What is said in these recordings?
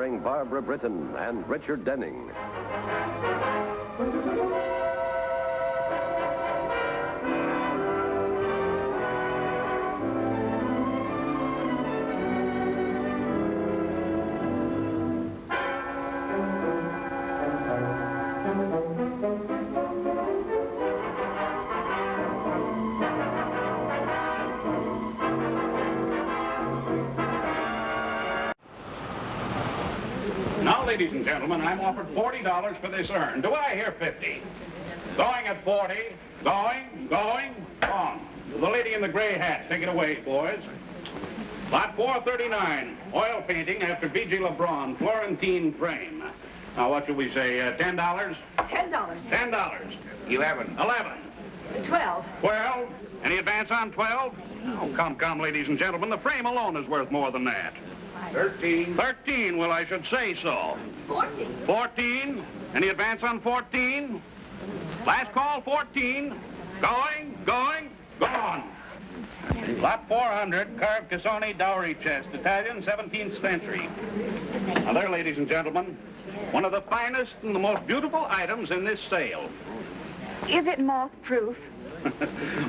starring Barbara Britton and Richard Denning. Now, ladies and gentlemen, I'm offered $40 for this urn. Do I hear 50? Going at 40. Going. On. The lady in the gray hat. Take it away, boys. Lot 439. Oil painting after B.G. LeBron. Florentine frame. Now, what should we say? $10? $10. $10. 11. 11. 12. 12. Any advance on 12? Oh, come, ladies and gentlemen. The frame alone is worth more than that. 13. 13, well, I should say so. 14. 14. Any advance on 14? Last call, 14. Going, gone. Lot 400, carved Cassoni dowry chest, Italian, 17th century. Now there, ladies and gentlemen, one of the finest and the most beautiful items in this sale. Is it moth-proof?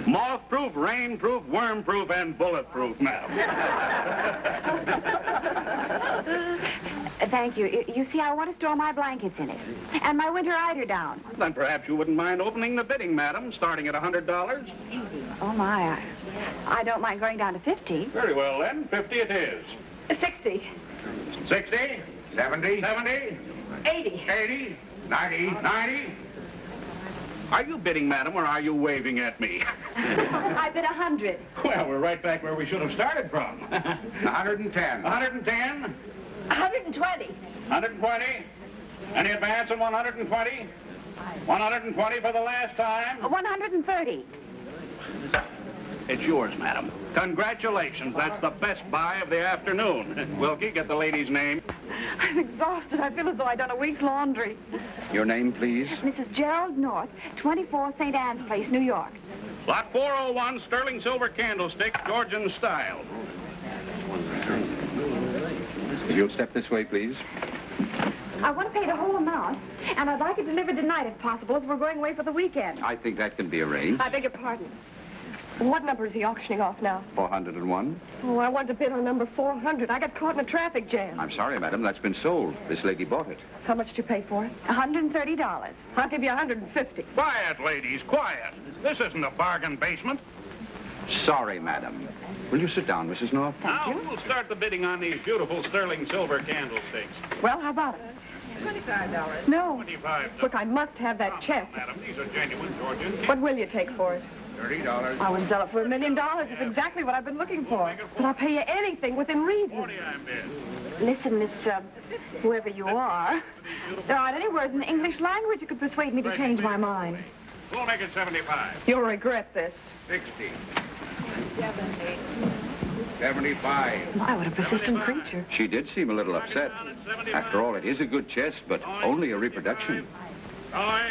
Moth-proof, rain-proof, worm-proof, and bullet-proof, madam. Thank you. You see, I want to store my blankets in it. And my winter eiderdown. Then perhaps you wouldn't mind opening the bidding, madam, starting at $100. Oh, my. I don't mind going down to 50. Very well, then. 50 it is. 60. 60? 70. 70? 80. 80? 90. 90? Are you bidding, madam, or are you waving at me? I bid 100. Well, we're right back where we should have started from. 110. 110? 120. 120? Any advance on 120? 120 for the last time? 130. It's yours, madam. Congratulations. That's the best buy of the afternoon. Wilkie, get the lady's name. I'm exhausted. I feel as though I'd done a week's laundry. Your name, please? Mrs. Gerald North, 24 St. Anne's Place, New York. Lot 401, sterling silver candlestick, Georgian style. If you'll step this way, please. I want to pay the whole amount, and I'd like it delivered tonight if possible, as we're going away for the weekend. I think that can be arranged. I beg your pardon. What number is he auctioning off now? 401. Oh, I want to bid on number 400. I got caught in a traffic jam. I'm sorry, madam. That's been sold. This lady bought it. How much did you pay for it? $130. I'll give you $150. Quiet, ladies, quiet. This isn't a bargain basement. Sorry, madam. Will you sit down, Mrs. North? Now, we'll start the bidding on these beautiful sterling silver candlesticks. Well, how about it? $25. No. $25. Look, I must have that chest. Madam, these are genuine Georgian. What will you take for it? $30. I wouldn't sell it for $1 million. It's exactly what I've been looking for. But I'll pay you anything within reason. 40 I bid. Listen, Miss, whoever you are, there aren't any words in the English language that could persuade me to change my mind. We'll make it 75. You'll regret this. 60. 75. My, what a persistent creature. She did seem a little upset. After all, it is a good chest, but only a reproduction.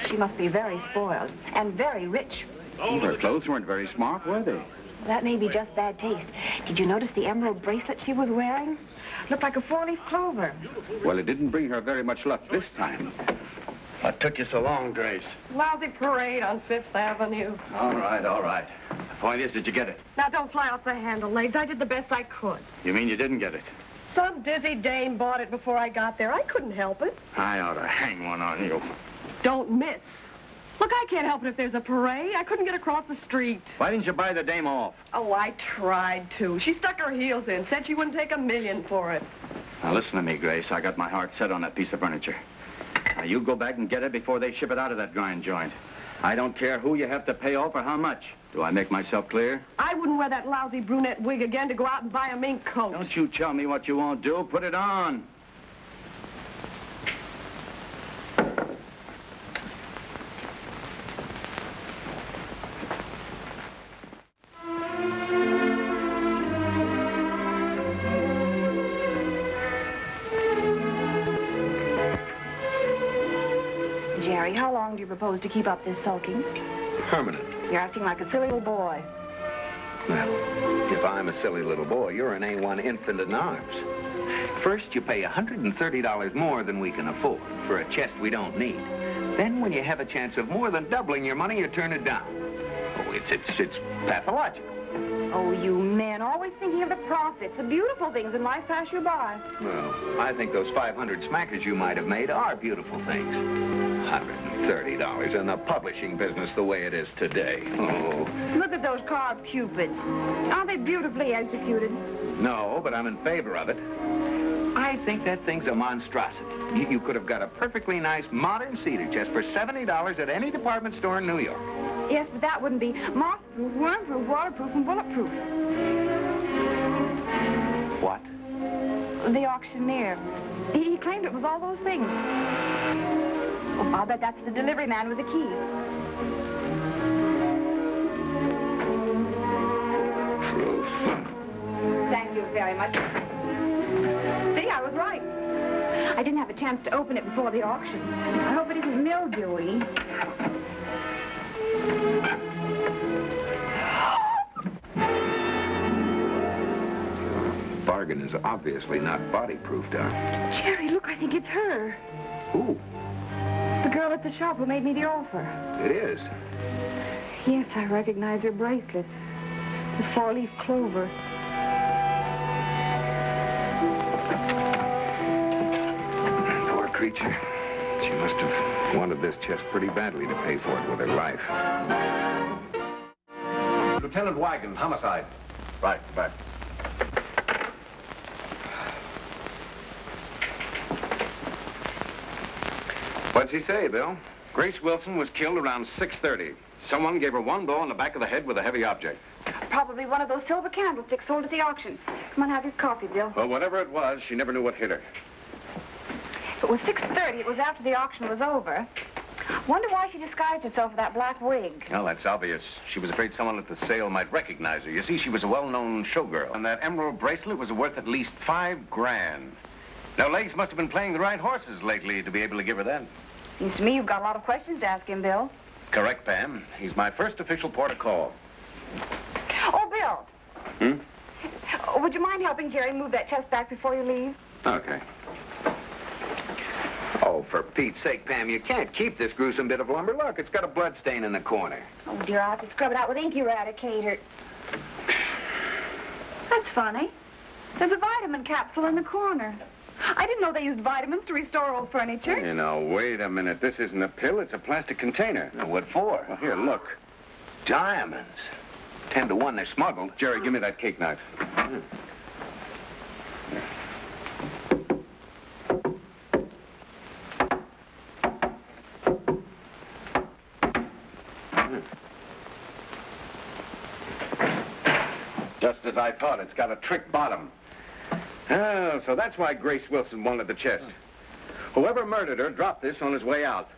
She must be very spoiled and very rich. Her clothes weren't very smart, were they? That may be just bad taste. Did you notice the emerald bracelet she was wearing? Looked like a four-leaf clover. Well, it didn't bring her very much luck this time. What took you so long, Grace? Lousy parade on Fifth Avenue. All right, all right. The point is, did you get it? Now, don't fly off the handle, legs. I did the best I could. You mean you didn't get it? Some dizzy dame bought it before I got there. I couldn't help it. I ought to hang one on you. Don't miss. Look, I can't help it if there's a parade. I couldn't get across the street. Why didn't you buy the dame off? Oh, I tried to. She stuck her heels in, said she wouldn't take $1 million for it. Now, listen to me, Grace. I got my heart set on that piece of furniture. Now, you go back and get it before they ship it out of that grind joint. I don't care who you have to pay off or how much. Do I make myself clear? I wouldn't wear that lousy brunette wig again to go out and buy a mink coat. Don't you tell me what you won't do. Put it on. Jerry, how long do you propose to keep up this sulking? Permanent. You're acting like a silly little boy. Well, if I'm a silly little boy, you're an A1 infant in arms. First, you pay $130 more than we can afford for a chest we don't need. Then, when you have a chance of more than doubling your money, you turn it down. Oh, it's pathological. Oh, you men, always thinking of the profits. The beautiful things in life pass you by. Well, I think those 500 smackers you might have made are beautiful things. $130 in the publishing business the way it is today. Oh. Look at those carved cupids. Aren't they beautifully executed? No, but I'm in favor of it. I think that thing's a monstrosity. You could have got a perfectly nice modern cedar chest for $70 at any department store in New York. Yes, but that wouldn't be moth-proof, worm-proof, waterproof, and bulletproof. What? The auctioneer. He claimed it was all those things. Oh, I'll bet that's the delivery man with the key. Proof. Thank you very much. See, I was right. I didn't have a chance to open it before the auction. I hope it isn't mildewy. Bargain is obviously not body-proofed, huh? Jerry, look, I think it's her. Who? The girl at the shop who made me the offer. It is. Yes, I recognize her bracelet. The four-leaf clover. Poor creature. She must have wanted this chest pretty badly to pay for it with her life. Lieutenant Wagon, homicide. Right, back. What's he say, Bill? Grace Wilson was killed around 6:30. Someone gave her one blow on the back of the head with a heavy object. Probably one of those silver candlesticks sold at the auction. Come on, have your coffee, Bill. Well, whatever it was, she never knew what hit her. If it was 6:30, it was after the auction was over. Wonder why she disguised herself with that black wig. Well, that's obvious. She was afraid someone at the sale might recognize her. You see, she was a well-known showgirl, and that emerald bracelet was worth at least $5 grand. Now, Legs must have been playing the right horses lately to be able to give her that. Seems to me you've got a lot of questions to ask him, Bill. Correct, Pam. He's my first official port of call. Oh, Bill. Would you mind helping Jerry move that chest back before you leave? Okay. Oh, for Pete's sake, Pam, you can't keep this gruesome bit of lumber. Look, it's got a blood stain in the corner. Oh, dear, I'll have to scrub it out with ink eradicator. That's funny. There's a vitamin capsule in the corner. I didn't know they used vitamins to restore old furniture. You know, wait a minute. This isn't a pill. It's a plastic container. Now, what for? Well, here, look. Diamonds. 10 to 1 they're smuggled. Jerry, give me that cake knife. Just as I thought, it's got a trick bottom. Oh, so that's why Grace Wilson wanted the chest. Whoever murdered her dropped this on his way out.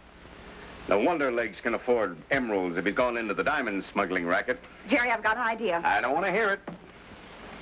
No wonder Legs can afford emeralds if he's gone into the diamond smuggling racket. Jerry, I've got an idea. I don't want to hear it.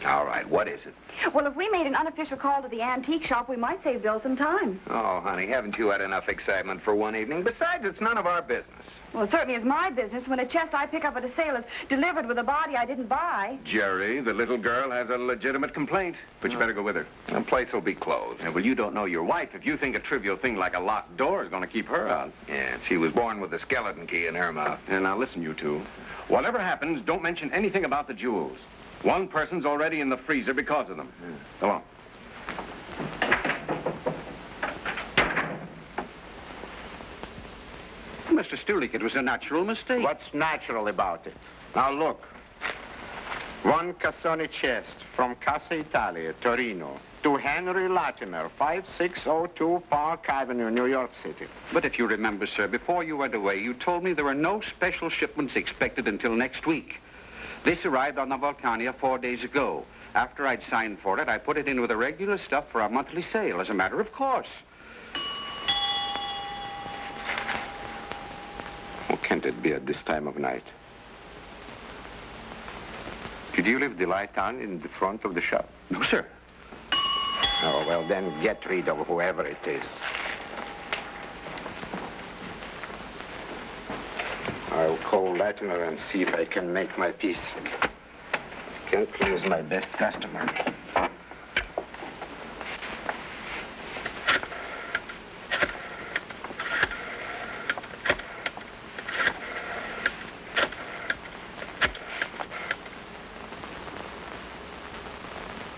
All right, what is it? Well, if we made an unofficial call to the antique shop, we might save Bill some time. Oh, honey, haven't you had enough excitement for one evening? Besides, it's none of our business. Well, it certainly is my business when a chest I pick up at a sale is delivered with a body I didn't buy. Jerry, the little girl has a legitimate complaint, but you better go with her. The place will be closed. Yeah, well, you don't know your wife. If you think a trivial thing like a locked door is going to keep her out. Yeah, she was born with a skeleton key in her mouth. And now listen, you two. Whatever happens, don't mention anything about the jewels. One person's already in the freezer because of them. Go on. Mr. Stulik, it was a natural mistake. What's natural about it? Now look. One Cassoni chest from Casa Italia, Torino, to Henry Latimer, 5602 Park Avenue, New York City. But if you remember, sir, before you went away, you told me there were no special shipments expected until next week. This arrived on the Vulcania 4 days ago. After I'd signed for it, I put it in with the regular stuff for our monthly sale, as a matter of course. Who can't it be at this time of night? Did you leave the light on in the front of the shop? No, sir. Oh, well, then get rid of whoever it is. I'll call Latimer and see if I can make my peace. Can't lose my best customer.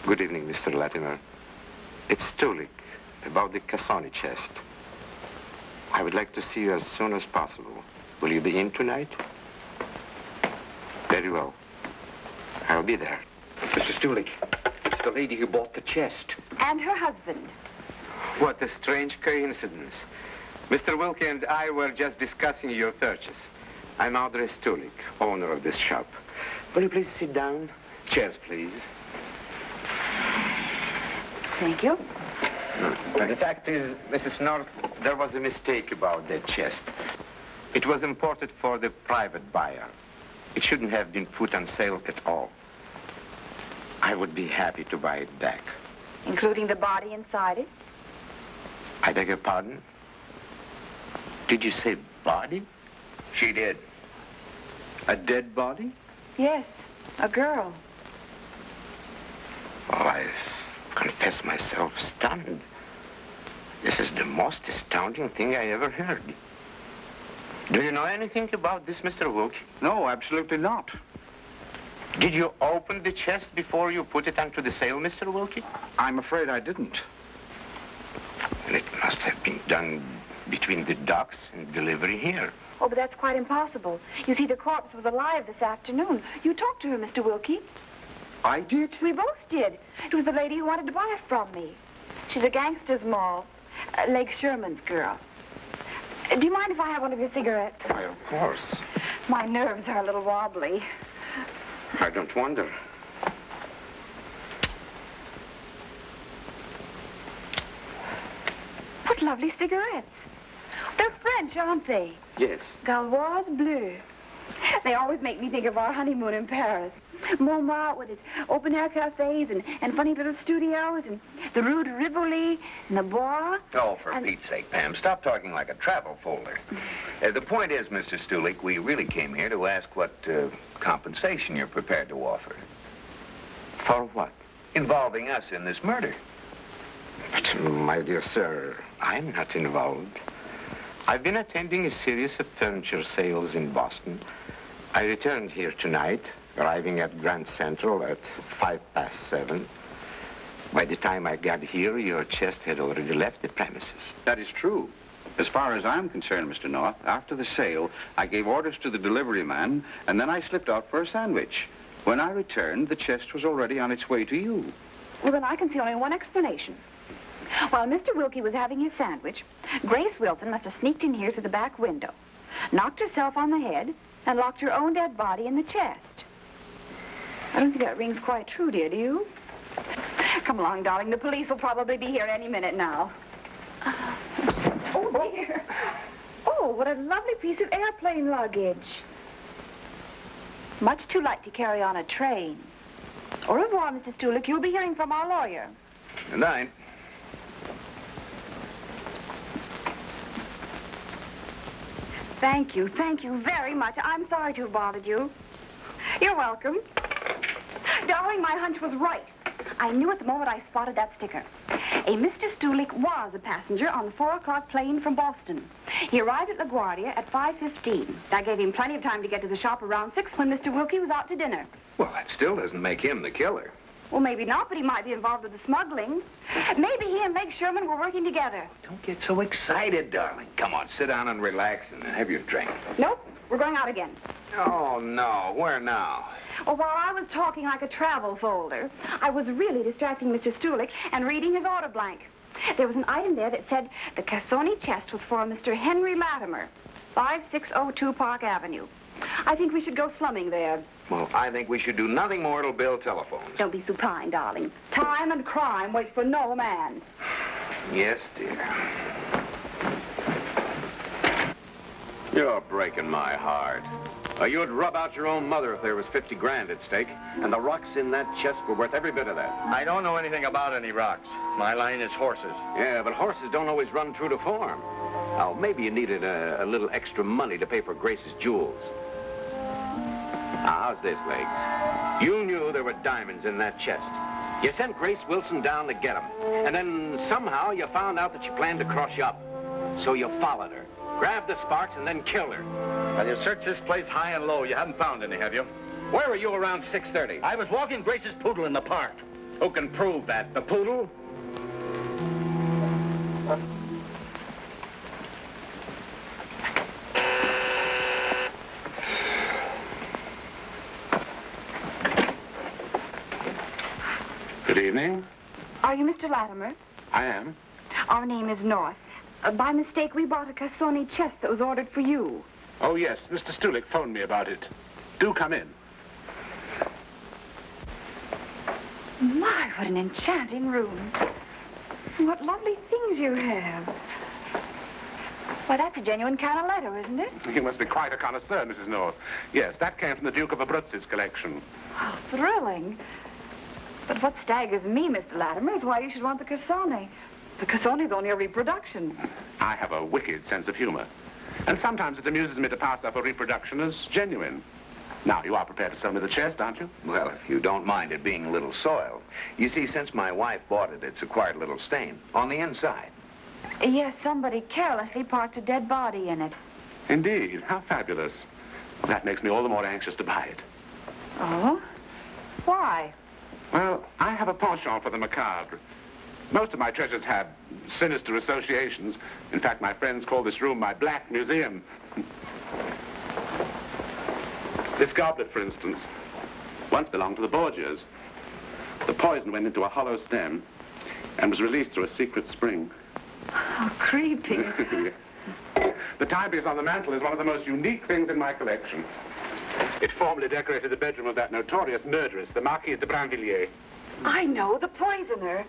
Good evening, Mr. Latimer. It's Stulik, about the Cassoni chest. I would like to see you as soon as possible. Will you be in tonight? Very well. I'll be there. Mr. Stulik, it's the lady who bought the chest. And her husband. What a strange coincidence. Mr. Wilkie and I were just discussing your purchase. I'm Audrey Stulik, owner of this shop. Will you please sit down? Chairs, please. Thank you. The fact is, Mrs. North, there was a mistake about that chest. It was imported for the private buyer. It shouldn't have been put on sale at all. I would be happy to buy it back. Including the body inside it? I beg your pardon? Did you say body? She did. A dead body? Yes, a girl. Oh, I confess myself stunned. This is the most astounding thing I ever heard. Do you know anything about this, Mr. Wilkie? No, absolutely not. Did you open the chest before you put it onto the sale, Mr. Wilkie? I'm afraid I didn't. Well, it must have been done between the docks and delivery here. Oh, but that's quite impossible. You see, the corpse was alive this afternoon. You talked to her, Mr. Wilkie. I did? We both did. It was the lady who wanted to buy it from me. She's a gangster's moll. Leg Sherman's girl. Do you mind if I have one of your cigarettes? Why, of course. My nerves are a little wobbly. I don't wonder. What lovely cigarettes. They're French, aren't they? Yes. Gauloise Bleu. They always make me think of our honeymoon in Paris. Montmartre with its open-air cafes and funny little studios and the Rue de Rivoli and the Bois. Oh, for Pete's sake, Pam, stop talking like a travel folder. The point is, Mr. Stulik, we really came here to ask what compensation you're prepared to offer. For what? Involving us in this murder. But, my dear sir, I'm not involved. I've been attending a series of furniture sales in Boston. I returned here tonight, arriving at Grand Central at 7:05. By the time I got here, your chest had already left the premises. That is true. As far as I'm concerned, Mr. North, after the sale, I gave orders to the delivery man, and then I slipped out for a sandwich. When I returned, the chest was already on its way to you. Well, then I can see only one explanation. While Mr. Wilkie was having his sandwich, Grace Wilson must have sneaked in here through the back window, knocked herself on the head, and locked her own dead body in the chest. I don't think that rings quite true, dear, do you? Come along, darling. The police will probably be here any minute now. Oh, dear. Oh, what a lovely piece of airplane luggage. Much too light to carry on a train. Au revoir, Mr. Stulik. You'll be hearing from our lawyer. Good night. Thank you very much. I'm sorry to have bothered you. You're welcome. Darling, my hunch was right. I knew at the moment I spotted that sticker. A Mr. Stulik was a passenger on the 4 o'clock plane from Boston. He arrived at LaGuardia at 5:15. That gave him plenty of time to get to the shop around 6 when Mr. Wilkie was out to dinner. Well, that still doesn't make him the killer. Well, maybe not, but he might be involved with the smuggling. Maybe he and Leg Sherman were working together. Don't get so excited, darling. Come on, sit down and relax and have your drink. Nope, we're going out again. Oh, no. Where now? Well, while I was talking like a travel folder, I was really distracting Mr. Stulik and reading his order blank. There was an item there that said the Cassoni chest was for Mr. Henry Latimer, 5602 Park Avenue. I think we should go slumming there. Well, I think we should do nothing more till Bill telephones. Don't be supine, darling. Time and crime wait for no man. Yes, dear. You're breaking my heart. You'd rub out your own mother if there was 50 grand at stake. And the rocks in that chest were worth every bit of that. I don't know anything about any rocks. My line is horses. Yeah, but horses don't always run true to form. Oh, maybe you needed a little extra money to pay for Grace's jewels. Now, how's this, Legs? You knew there were diamonds in that chest. You sent Grace Wilson down to get them. And then somehow you found out that she planned to crush you up. So you followed her, grabbed the sparks, and then killed her. Well, you searched this place high and low. You haven't found any, have you? Where were you around 6:30? I was walking Grace's poodle in the park. Who can prove that? The poodle? Good evening. Are you Mr. Latimer? I am. Our name is North. By mistake, we bought a Cassoni chest that was ordered for you. Oh, yes. Mr. Stulik phoned me about it. Do come in. My, what an enchanting room. What lovely things you have. Why, that's a genuine Canaletto, isn't it? You must be quite a connoisseur, Mrs. North. Yes, that came from the Duke of Abruzzi's collection. Oh, thrilling. But what staggers me, Mr. Latimer, is why you should want the Cassoni. The Cassoni's only a reproduction. I have a wicked sense of humor. And sometimes it amuses me to pass off a reproduction as genuine. Now, you are prepared to sell me the chest, aren't you? Well, if you don't mind it being a little soiled. You see, since my wife bought it, it's acquired a little stain on the inside. Yes, somebody carelessly parked a dead body in it. Indeed. How fabulous. Well, that makes me all the more anxious to buy it. Oh? Why? Well, I have a penchant for the macabre. Most of my treasures have sinister associations. In fact, my friends call this room my Black Museum. This goblet, for instance, once belonged to the Borgias. The poison went into a hollow stem and was released through a secret spring. How creepy. The timepiece on the mantel is one of the most unique things in my collection. It formerly decorated the bedroom of that notorious murderess, the Marquise de Brinvilliers. I know, the poisoner.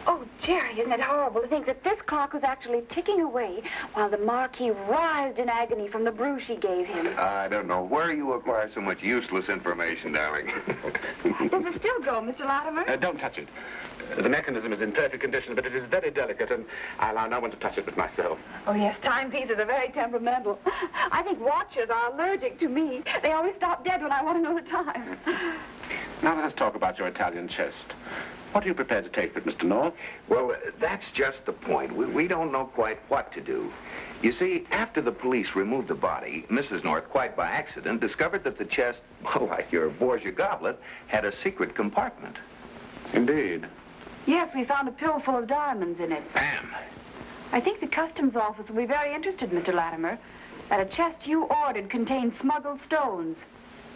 Oh, Jerry, isn't it horrible to think that this clock was actually ticking away while the Marquis writhed in agony from the brew she gave him? I don't know where you acquire so much useless information, darling. Does it still go, Mr. Latimer? Don't touch it. The mechanism is in perfect condition, but it is very delicate, and I allow no one to touch it but myself. Oh, yes, timepieces are very temperamental. I think watches are allergic to me. They always stop dead when I want to know the time. Now let us talk about your Italian chest. What are you prepared to take for it, Mr. North? Well, that's just the point. We don't know quite what to do. You see, after the police removed the body, Mrs. North, quite by accident, discovered that the chest, well, like your Borgia goblet, had a secret compartment. Indeed. Yes, we found a pill full of diamonds in it. Bam! I think the customs office will be very interested, Mr. Latimer, that a chest you ordered contained smuggled stones.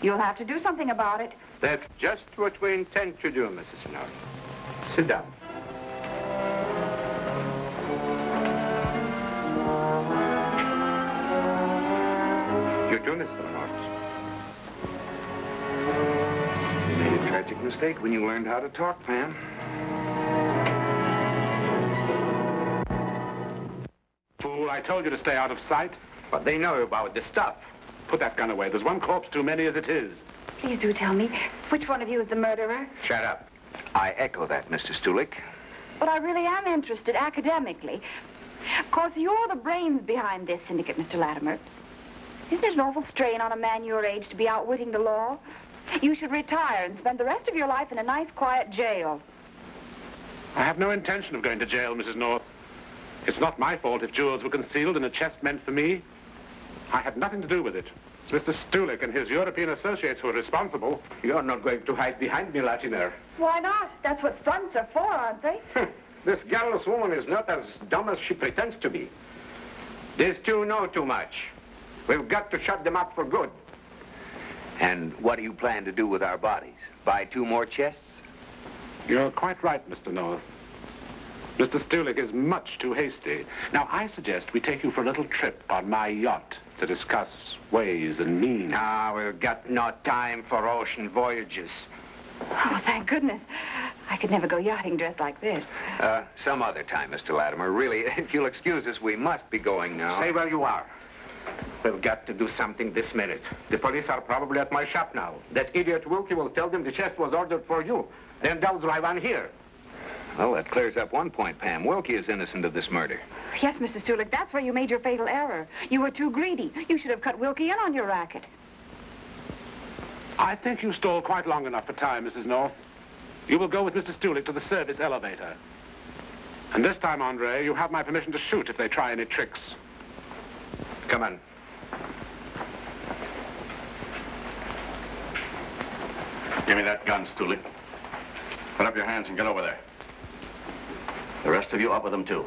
You'll have to do something about it. That's just what we intend to do, Mrs. North. Sit down. You too, Mr. North. You made a tragic mistake when you learned how to talk, Pam. Fool, I told you to stay out of sight. But they know about the stuff. Put that gun away. There's one corpse too many as it is. Please do tell me, which one of you is the murderer? Shut up. I echo that, Mr. Stulik. But I really am interested academically. Of course, you're the brains behind this syndicate, Mr. Latimer. Isn't it an awful strain on a man your age to be outwitting the law? You should retire and spend the rest of your life in a nice, quiet jail. I have no intention of going to jail, Mrs. North. It's not my fault if jewels were concealed in a chest meant for me. I had nothing to do with it. It's Mr. Stulik and his European associates who are responsible. You're not going to hide behind me, Latiner. Why not? That's what fronts are for, aren't they? This garrulous woman is not as dumb as she pretends to be. These two know too much. We've got to shut them up for good. And what do you plan to do with our bodies? Buy 2 more chests? You're quite right, Mr. North. Mr. Stulik is much too hasty. Now, I suggest we take you for a little trip on my yacht to discuss ways and means. Ah, we've got no time for ocean voyages. Oh, thank goodness. I could never go yachting dressed like this. Some other time, Mr. Latimer. Really, if you'll excuse us, we must be going now. Stay where you are. We've got to do something this minute. The police are probably at my shop now. That idiot Wilkie will tell them the chest was ordered for you. Then they'll drive on here. Well, that clears up one point, Pam. Wilkie is innocent of this murder. Yes, Mr. Stulik, that's where you made your fatal error. You were too greedy. You should have cut Wilkie in on your racket. I think you stole quite long enough for time, Mrs. North. You will go with Mr. Stulik to the service elevator. And this time, Andre, you have my permission to shoot if they try any tricks. Come on. Give me that gun, Stulik. Put up your hands and get over there. The rest of you up with them, too.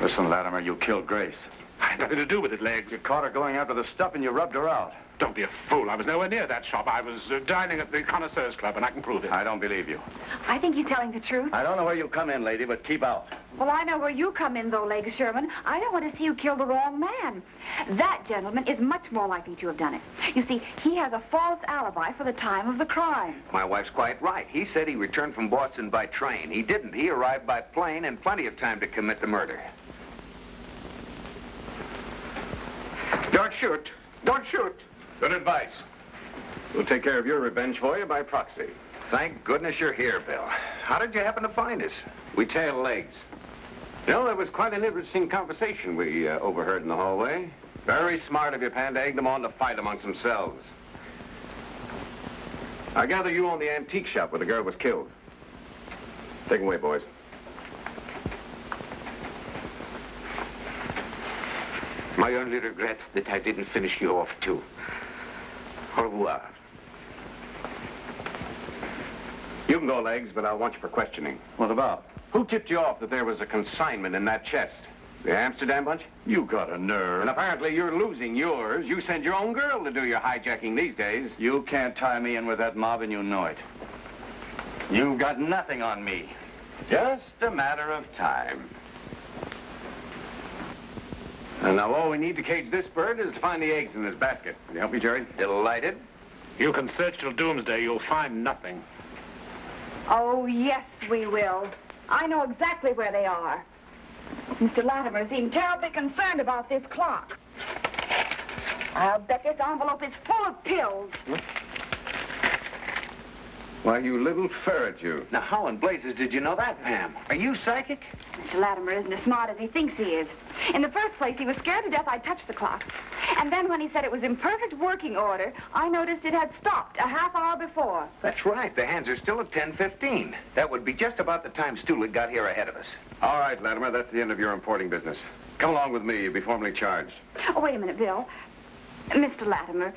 Listen, Latimer, you killed Grace. I had nothing to do with it, Legs. You caught her going after the stuff and you rubbed her out. Don't be a fool. I was nowhere near that shop. I was dining at the Connoisseurs Club, and I can prove it. I don't believe you. I think he's telling the truth. I don't know where you come in, lady, but keep out. Well, I know where you come in, though, Legs Sherman. I don't want to see you kill the wrong man. That gentleman is much more likely to have done it. You see, he has a false alibi for the time of the crime. My wife's quite right. He said he returned from Boston by train. He didn't. He arrived by plane and plenty of time to commit the murder. Don't shoot. Don't shoot. Good advice. We'll take care of your revenge for you by proxy. Thank goodness you're here, Bill. How did you happen to find us? We tailed Legs. You know, there was quite an interesting conversation we overheard in the hallway. Very smart of you, Pan, to egg them on to fight amongst themselves. I gather you own the antique shop where the girl was killed. Take 'em away, boys. My only regret that I didn't finish you off, too. Au revoir. You can go, Legs, but I'll want you for questioning. What about? Who tipped you off that there was a consignment in that chest? The Amsterdam bunch? You got a nerve. And apparently you're losing yours. You send your own girl to do your hijacking these days. You can't tie me in with that mob, and you know it. You've got nothing on me. Just a matter of time. And now all we need to cage this bird is to find the eggs in this basket. Can you help me, Jerry? Delighted. You can search till doomsday. You'll find nothing. Oh, yes, we will. I know exactly where they are. Mr. Latimer seemed terribly concerned about this clock. I'll bet this envelope is full of pills. Why, you little ferret, you. Now, how in blazes did you know that, Pam? Are you psychic? Mr. Latimer isn't as smart as he thinks he is. In the first place, he was scared to death I'd touched the clock. And then when he said it was in perfect working order, I noticed it had stopped a half hour before. That's right. The hands are still at 10:15. That would be just about the time Stulik got here ahead of us. All right, Latimer, that's the end of your importing business. Come along with me. You'll be formally charged. Oh, wait a minute, Bill. Mr. Latimer,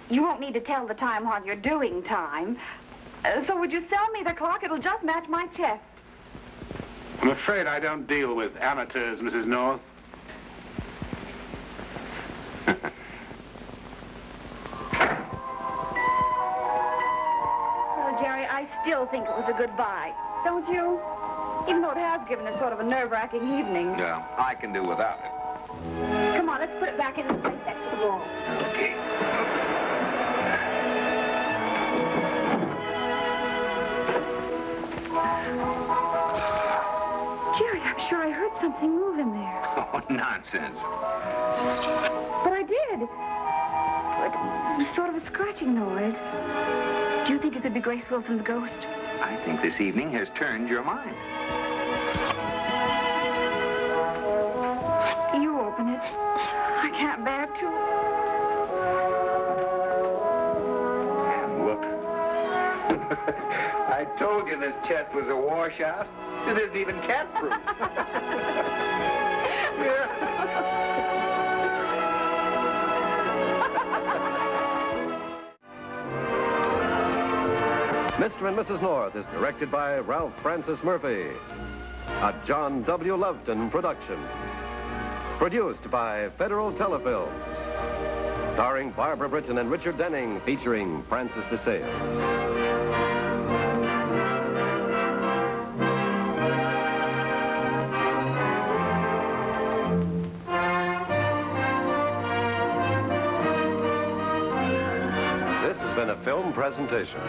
you won't need to tell the time while you're doing time. So would you sell me the clock? It'll just match my chest. I'm afraid I don't deal with amateurs, Mrs. North. Well, Jerry, I still think it was a good buy. Don't you? Even though it has given us sort of a nerve-wracking evening. Yeah, I can do without it. Come on, let's put it back in the place next to the wall. Okay. Jerry, I'm sure I heard something move in there. Oh, nonsense. But I did. Like, it was sort of a scratching noise. Do you think it could be Grace Wilson's ghost? I think this evening has turned your mind. You open it. I can't bear to. And look. I told you this chest was a washout. It isn't even cat-proof. Mr. and Mrs. North is directed by Ralph Francis Murphy. A John W. Loveton production. Produced by Federal Telefilms. Starring Barbara Britton and Richard Denning, featuring Francis DeSales. This has been a film presentation.